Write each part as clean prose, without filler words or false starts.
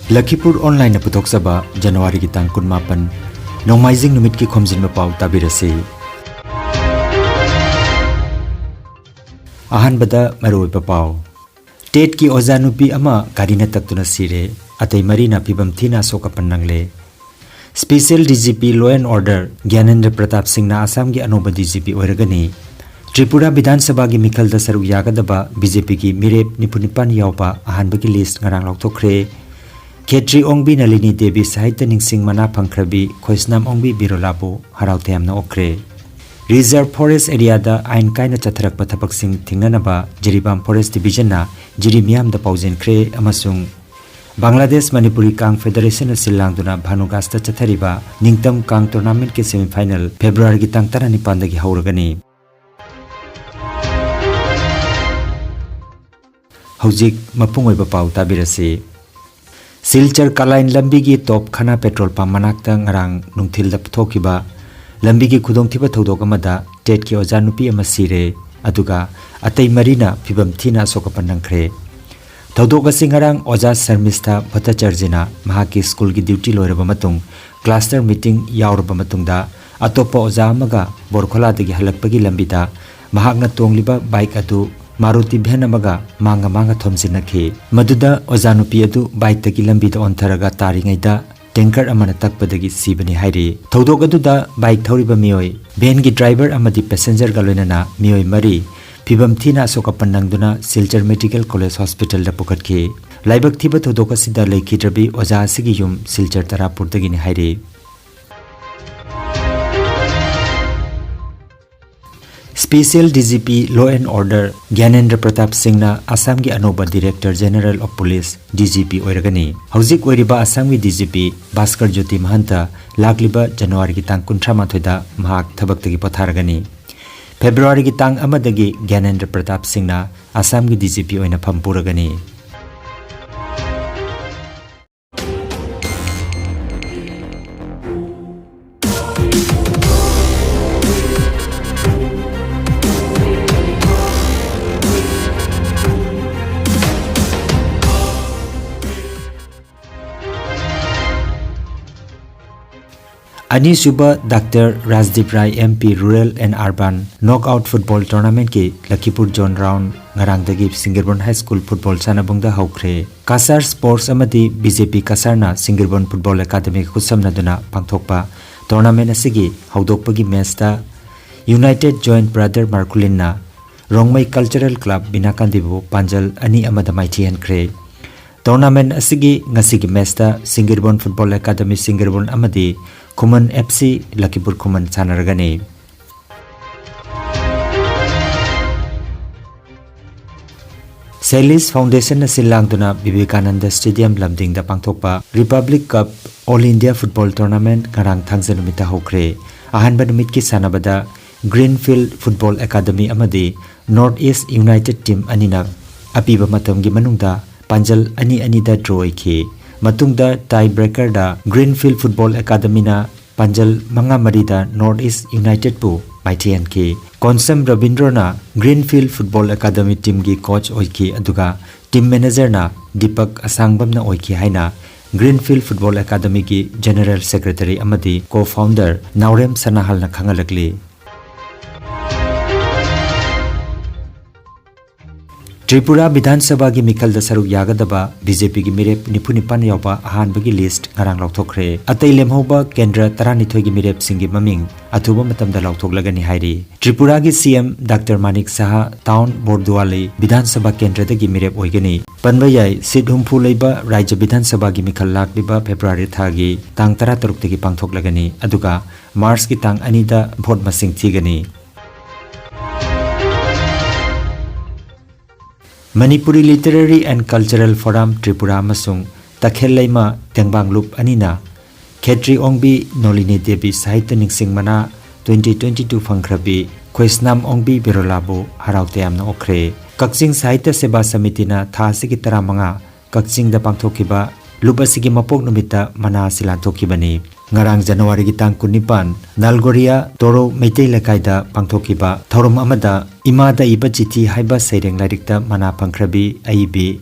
Lakhipuronline putoksaba January ki tang 18 Nongmaijing numit ki Khomjinba Pao tabirasi. Ahanbada maroiba pao. Tet ki ozanupi ama karina taktuna sire atay marina pibam thina soka panangle. Special DGP Law and Order Gyanendra Pratap Singh na Assam ki anoba DGP oiragani. Tripura Bidhan Sabha ki mikhal da saru yagadaba BJP ki mirep nipunipan yawpa ahanba ki list ngarang laukthokre. Khetri Ongbi Nalini Devi Sahitya Ningsing Mana Pangkrabi Khoisnam Ongbi Birolabu Haraute Amna Okre. Reserve Forest Area da Ain Kaina Chatharak Pathapak Sing Thingnanaba Jiribam Forest Division na Jirimiam da Pauzen Kre Amasung Bangladesh Manipuri Kang Federation Silangduna Bhanugasta Chathariba Ningtam Kang Tournament ke semi-final February ki tang 19 dagi hauragani. Haujik mapung oiba pau tabirasi. Silchar Kalain lambi ki top khana petrol pump manakta ngarang nungthil da puthokiba lambi ki khudongthiba thodok amada tet ki ojanupi ama sire aduga atei marina phibam thina soka panangkhre. Thodok asi ngarang oja Sarmistha Bhattacharjina mahaki school ki duty loiraba matung cluster meeting yauraba matungda atopa oja amaga borkhola dagi halakpagi lambi da mahakna tongliba bike atu Maruti Bhenamaga manga thomsinakhe maduda ojanupi adu bike tagi lambi da ontharaga taringaida tanker amana takpadagi sibani hairi thodok aduda bike thoriba mioi van gi driver amadi passenger ga loinana mioi mari phibam thina soka panangduna Silchar Medical College Hospital da pukhatke laibak thiba thodok asida lekhitrabi oja asigi yum Silchar Tarapur dagi ni hairi. Special DGP Law and Order Gyanendra Pratap Singh na Assam ki anoba Director General of Police DGP oiragani. Haujik oiriba Assam ki DGP Bhaskar Jyoti Mahanta lakliba January ki tang 13 da mahak thabak tagi patharagani. February ki tang amadagi Gyanendra Pratap Singh na Assam ki DGP oina phampuragani. Ani Suba Dr. Rajdeep Rai MP Rural and Urban Knockout Football Tournament ki Lakhipur Zone Round ngarang dagi Singirbon High School Football sanabungda haukre. Kasar Sports amadi BJP Kasar na Singirbon Football Academy khusamna duna pangthokpa tournament asigi haudokpagi match da United Joint Brother Markulin na Rongmai Cultural Club Binakandibu Panjal ani amada maithi hankre. Tournament asigi ngasigi match da Singirbon Football Academy Singirbon amadi Kuman FC Lakhipur Kuman sanaragani. Celis Foundation na silangduna Vivekananda Stadium lamding da pangthokpa Republic Cup All India Football Tournament ngarang thangjan numita hokre. Ahanba numit ki sanabada Greenfield Football Academy amadi North East United Team anina apiba matamgi manungda Panjal ani da draw iki. Matungda tiebreaker da Greenfield Football Academy na Panjal manga marida North East United pu maithian ki Konsam Rabindra na Greenfield Football Academy team gi coach oiki aduga team manager na Deepak Asangbam na oiki haina Greenfield Football Academy gi General Secretary amadi co-founder Naurem Sanahal na khangalakli. Tripura Bidhan Sabha ki mikhal da saru yagadaba BJP ki mirep nipunipan yawpa ahanba ki list ngarang laukthokre. Atay lemhoba Kendra 12 ki mirep singi maming athuba matamda laukhoklagani hairi. Tripura ki CM Dr. Manik Saha Town Bordwali Bidhan Sabha Kendra da ki mirep oigani. Panbayai sit humpu leiba Rajya Bidhan Sabha ki mikhal lakliba February thagi tang 13 tagi pangthoklagani aduga March ki tang 2 da vote masing thigani. Manipuri Literary and Cultural Forum Tripura Masung Takhelaima Tengbang Loop Anina Khetri Ongbi Nolini Devi Sahitya Ningsing Mana 2022 Phangkrabi Khoisnam Ongbi Birolabu Haraute Amna Okre. Kakching Sahitya Seba Samiti na Thasigi Taramanga Kakching da Pangthokiba Loop asigi mapok numita mana silantokibani. Ngarang January ki tang 19 Nalgoria Toro Meitei Lakaida pangthokiba thorum amada imada iba chithi haiba seireng larikta mana pangkrabi aibi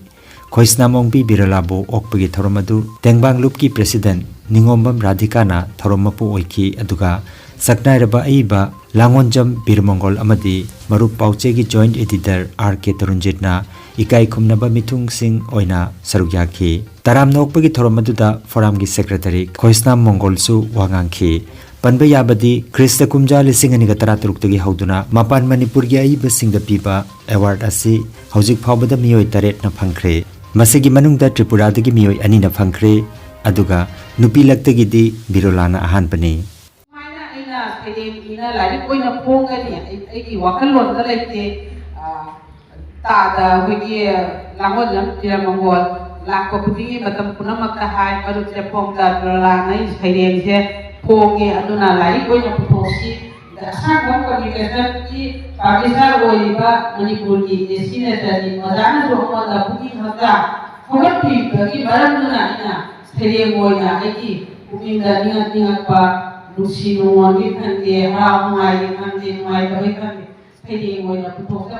Khoisnamongbi Biralabu Okpagi Thoromadu Tengbang Lupki President Ningombam Radhikana Thoromapu Oiki Aduga Saknairaba Aiba Langonjam Birmongol Amadi Marup Pauchegi Joint Editor R.K. Tarunjitna Ikai Khumnaba Mitung Singh Oina Sarugyaki Taram Nokpagi Thoromaduda Foramgi Secretary Khoisnam Mongol Su Wangangki Panba Yabadi Krista Kumja Lisingani Gataraturuktugi Hauduna Mapan Manipuri Aiba Singda Piba Award Asi Haujik Paubada Miyoi Taret na Phangkre Masigi Manungda Tripura Dagi Miyoi Anina Phangkre Aduga Nupi Laktagidi Birolana Ahanpani ina lari koi na ponga ni ai wakal lon da lete ta da hogi langon lam tira mongol lakko putingi matam puna makka hai aru tira pong da la nai saireng je pongi aduna lari koi na putosi da sa gam communication ki pakistan oi ba manipur ki desine da ni madana ro ma da puki hata hogat pi ki baram duna ina saireng oi na ai ki pukin da ninga pa Lucy Nuwangi Kandi, Ramai Kandi, Mai Babai Kandi, Pedi Moya Putoka.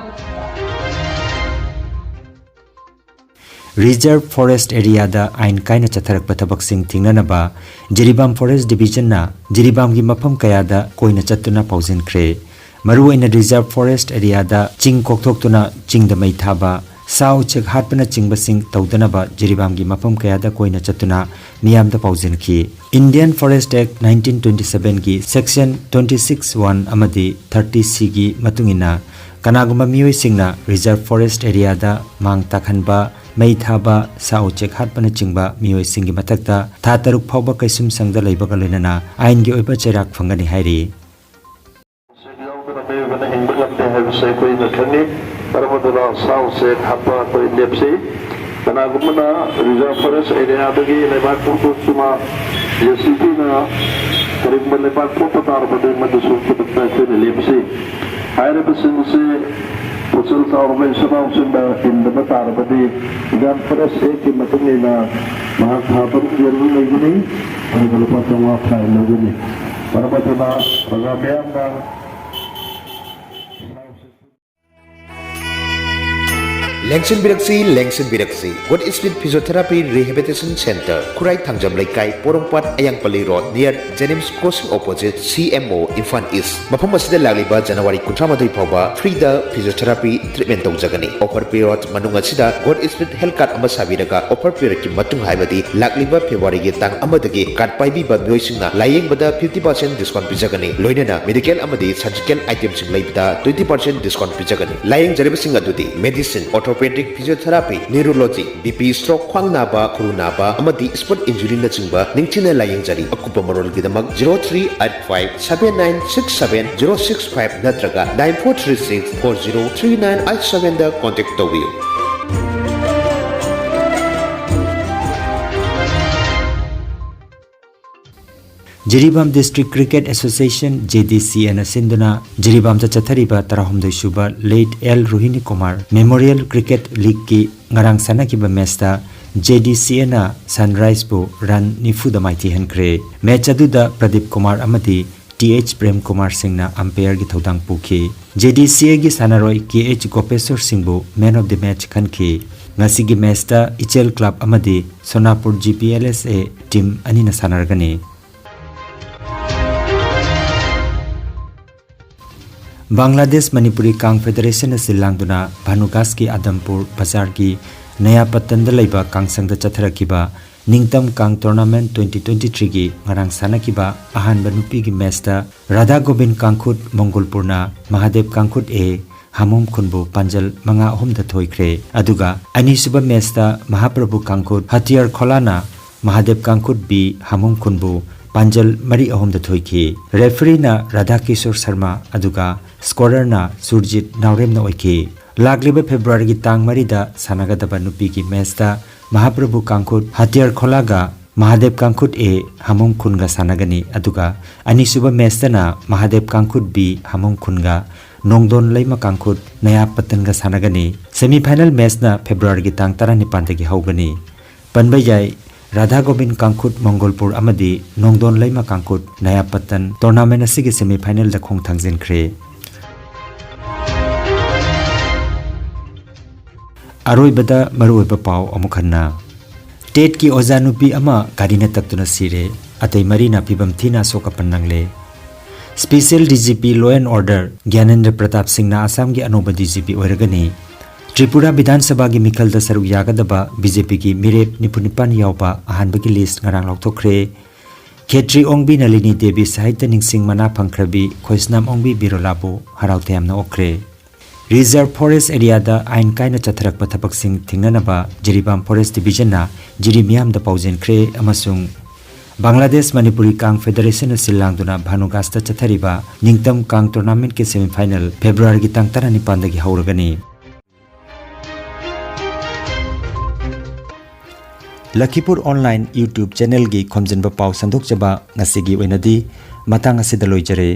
Reserve Forest Area da Ain Kaina Chatharak Patabak Sing Tinganaba, Jiribam Forest Division na Jiribam gi Mapam Kayada Koina Chatuna Pauzin Kre. Maru in a Reserve Forest Area da Ching Koktokuna Ching the Maithaba. Sao Chek Hatpana Chingbasing Taudanaba Jiribam gi Mapam Kayada Koina Chatuna Miyam the Pauzin Ki. Indian Forest Act 1927 gi Section 26(1) amadi 30C gi matungina kanaguma miyoi singna Reserve Forest Area da mang takhanba mei thaba sao chek hatpana chingba miyoi singi matakta tha taruk phawba kaisum sangda leibaga loinana ain gi oiba cherak phangani hairi kanagumana Reserve Forest Area dagi lebar putu cuma yasipi na karib lebar putu tarbade madusul kutubna kini lepsi aire besin se putul organization of simba in the tarbade Reserve Forest ek matuni na mahakhabar yerlu legini ani lupa tangwa khai legini para batuna pagabiam na Lengsin Biraksi God is with Physiotherapy Rehabilitation Center Kurai Thangjam Laikai Porongpat Ayangpali Road near Jennings Crossing opposite CMO Infant East Mafam asida lagliba January 13 fawba free da physiotherapy treatment tawjagani offer period manung asida God is with health card ama sabiraga offer period ki matung haibadi lagliba February gi tang amadagi card paibi ba myoisingna layingbada 50% discount pijagani loinana medical amadi surgical items sing laibda 20% discount pijagani laying jaribasing adudi medicine orthopedic physiotherapy neurology BP stroke khwang naba khuru naba amadi sport injury na chingba ningchina laying jari akupa marol gidamak 0385796706 natraga 9436403987 da contact tawiyo Jiribam District Cricket Association JDC and Sinduna Jiribam Chathariba Tarahumdai Shuba late L Ruhini Kumar Memorial Cricket League ki ngarang sana ki ba match JDC na Sunrise bu run nifuda maiti hankre match aduda Pradeep Kumar amadi TH Prem Kumar Singh na umpire gi thodang pukhi JDC gi sanaroi KH Gopeswar Singh bu man of the match khanki ngasi gi match ta Ichel Club amadi Sonapur GPLSA team anina sanargani Bangladesh Manipuri Kang Federation Silangduna Bhanugas ki Adampur Bazar ki Naya Patanda Laiba Kang Sangda Chatharakiba Ningtam Kang Tournament 2023 ki ngarang sanakiba ahanba nupi ki match ta Radha Gobind Kangkhut Mongolpurna Mahadev Kangkhut A Hamum Khunbu Panjal manga ahum da thoikre aduga ani suba match ta Mahaprabhu Kangkhut Hatiyar Kholana Mahadev Kangkhut B Hamum Khunbu Panjal Mari ahum da thoiki referee na Radha Kishore Sharma aduga scorer na Surjit Naurem na oiki lagliba February gi tang mari da sanagadaba nupi ki match ta Mahaprabhu Kangkhut Hatiyar Kholaga Mahadev Kangkhut A Hamum Khunga sanagani aduga ani suba match ta na Mahadev Kangkhut B Hamum Khunga Nongdon Laima Kangkhut Naya Patanga sanagani semi final match na February gi tang 19 dagi haugani panbayai Radha Gobind Kangkhut Mongolpur amadi Nongdon Laima Kangkhut Naya Patan tournament asigi semi final da khong thangzin khre अरोइबदा मरुइबा पाव अमुखन्ना टेट की ओजा नुपी अमा गारीना तक्तुना सिरे अतै मरीना पिबम थीना सोकपन नंगले special DGP law and order Gyanendra Pratap Singh ना असम की अनोबा डीजीपी ओरगनी त्रिपुरा विधानसभा की मिखल सरुक यागदबा बीजेपी की मिरेप निपुनिपान यावपा अहानबा की लिस्ट ngarang लौथोखरे खेत्री ओंगबी नलिनी देवी साहित्य निंगसिंग मना फंखरबी खोइसनाम ओंगबी बिरोलाबो हराउतेमना ओखरे रिजर्व फॉरेस्ट एरिया दा आइन कायना चथरक पथपक सिंह थिंगनबा जिरीबाम फॉरेस्ट डिवीजन ना जिरी मियाम दा पाउजेनख्रे अमसुंग बांग्लादेश मणिपुरी कांग फेडरेशन सिलांगदुना भानुगास्ता चथरिबा निंगतम कांग टूर्नामेंट के सेमीफाइनल फेब्रुआरी की तांग 19 दगी हौरगनी लखीपुर ऑनलाइन यूट्यूब चैनल की खोमजिनबा पाव संदोकचबा ngasi gi oinadi matang asida loijare।